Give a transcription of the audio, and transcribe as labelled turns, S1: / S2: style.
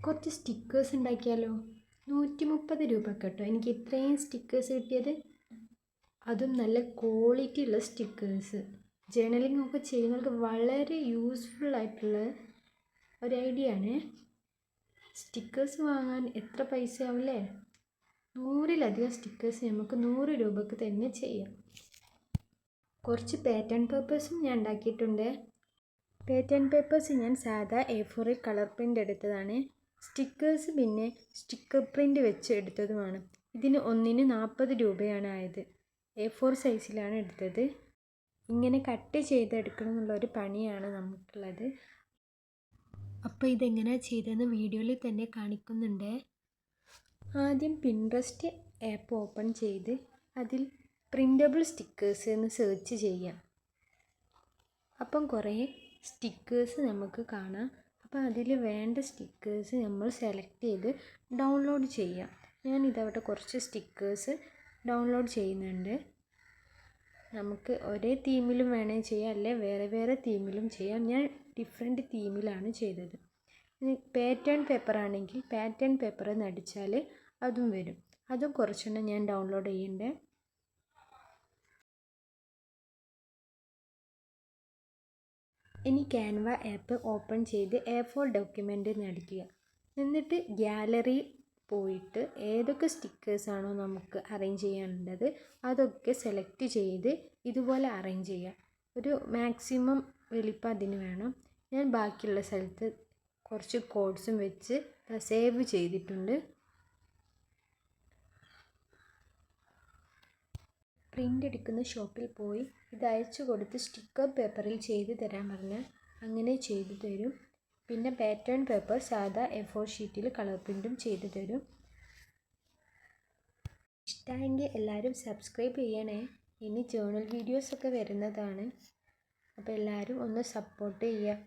S1: കുറച്ച് സ്റ്റിക്കേഴ്സ് ഉണ്ടാക്കിയാലോ? 130 രൂപക്ക് കേട്ടോ എനിക്ക് ഇത്രയും സ്റ്റിക്കേഴ്സ് കിട്ടിയത്. അതും നല്ല ക്വാളിറ്റി ഉള്ള സ്റ്റിക്കേഴ്സ്. ജേർണലിംഗ് ഒക്കെ ചെയ്യുന്നവർക്ക് വളരെ യൂസ്ഫുൾ ആയിട്ടുള്ള ഒരു ഐഡിയ ആണ്. സ്റ്റിക്കേഴ്സ് വാങ്ങാൻ എത്ര പൈസ ആവില്ലേ? 100-ലധികം സ്റ്റിക്കേഴ്സ് നമുക്ക് 100 രൂപക്ക് തന്നെ ചെയ്യാം. കുറച്ച് പാറ്റേൺ പേപ്പേഴ്സും ഞാൻ ഉണ്ടാക്കിയിട്ടുണ്ട്. പാറ്റേൺ പേപ്പേഴ്സ് ഞാൻ സാധാ A4 കളർ പ്രിൻ്റ് എടുത്തതാണ്. സ്റ്റിക്കേഴ്സ് പിന്നെ സ്റ്റിക്കർ പ്രിൻ്റ് വെച്ച് എടുത്തതുമാണ്. ഇതിന് ഒന്നിന് 40 രൂപയാണ് ആയത്. A4 സൈസിലാണ് എടുത്തത്. ഇങ്ങനെ കട്ട് ചെയ്തെടുക്കണം എന്നുള്ളൊരു പണിയാണ് നമുക്കുള്ളത്. അപ്പോൾ ഇതെങ്ങനെയാണ് ചെയ്തതെന്ന് വീഡിയോയിൽ തന്നെ കാണിക്കുന്നുണ്ട്. ആദ്യം പിൻട്രസ്റ്റ് ആപ്പ് ഓപ്പൺ ചെയ്ത് അതിൽ പ്രിൻ്റബിൾ സ്റ്റിക്കേഴ്സ് എന്ന് സെർച്ച് ചെയ്യാം. അപ്പം കുറേ സ്റ്റിക്കേഴ്സ് നമുക്ക് കാണാം. അപ്പോൾ അതിൽ വേണ്ട സ്റ്റിക്കേഴ്സ് നമ്മൾ സെലക്ട് ചെയ്ത് ഡൗൺലോഡ് ചെയ്യാം. ഞാനിതവിടെ കുറച്ച് സ്റ്റിക്കേഴ്സ് ഡൗൺലോഡ് ചെയ്യുന്നുണ്ട്. നമുക്ക് ഒരേ തീമിലും വേണമെങ്കിൽ ചെയ്യാം, അല്ലെ വേറെ വേറെ തീമിലും ചെയ്യാം. ഞാൻ ഡിഫറെൻറ്റ് തീമിലാണ് ചെയ്തത്. പാറ്റേൺ പേപ്പർ ആണെങ്കിൽ പാറ്റേൺ പേപ്പർ എന്ന് അടിച്ചാൽ അതും വരും. അതും കുറച്ചെണ്ണം ഞാൻ ഡൗൺലോഡ് ചെയ്യുന്നുണ്ട്. ഇനി ക്യാൻവ ആപ്പ് ഓപ്പൺ ചെയ്ത് A4 ഡോക്യുമെൻ്റ് അടിക്കുക. എന്നിട്ട് ഗ്യാലറി പോയിട്ട് ഏതൊക്കെ സ്റ്റിക്കേഴ്സാണോ നമുക്ക് അറേഞ്ച് ചെയ്യാനുള്ളത് അതൊക്കെ സെലക്ട് ചെയ്ത് ഇതുപോലെ അറേഞ്ച് ചെയ്യുക. ഒരു മാക്സിമം വലിപ്പം അതിന് വേണം. ഞാൻ ബാക്കിയുള്ള സ്ഥലത്ത് കുറച്ച് കോഡ്സും വെച്ച് സേവ് ചെയ്തിട്ടുണ്ട്. പ്രിൻ്റ് എടുക്കുന്ന ഷോപ്പിൽ പോയി ഇത് അയച്ചു കൊടുത്ത് സ്റ്റിക്കർ പേപ്പറിൽ ചെയ്ത് തരാൻ പറഞ്ഞാൽ അങ്ങനെ ചെയ്തു തരും. പിന്നെ പാറ്റേൺ പേപ്പർ സാധാ A4 ഷീറ്റിൽ കളർ പ്രിൻറ്റും ചെയ്തു തരും. ഇഷ്ടമെങ്കിൽ എല്ലാവരും സബ്സ്ക്രൈബ് ചെയ്യണേ. ഇനി ജേർണൽ വീഡിയോസൊക്കെ വരുന്നതാണ്. അപ്പോൾ എല്ലാവരും ഒന്ന് സപ്പോർട്ട് ചെയ്യുക.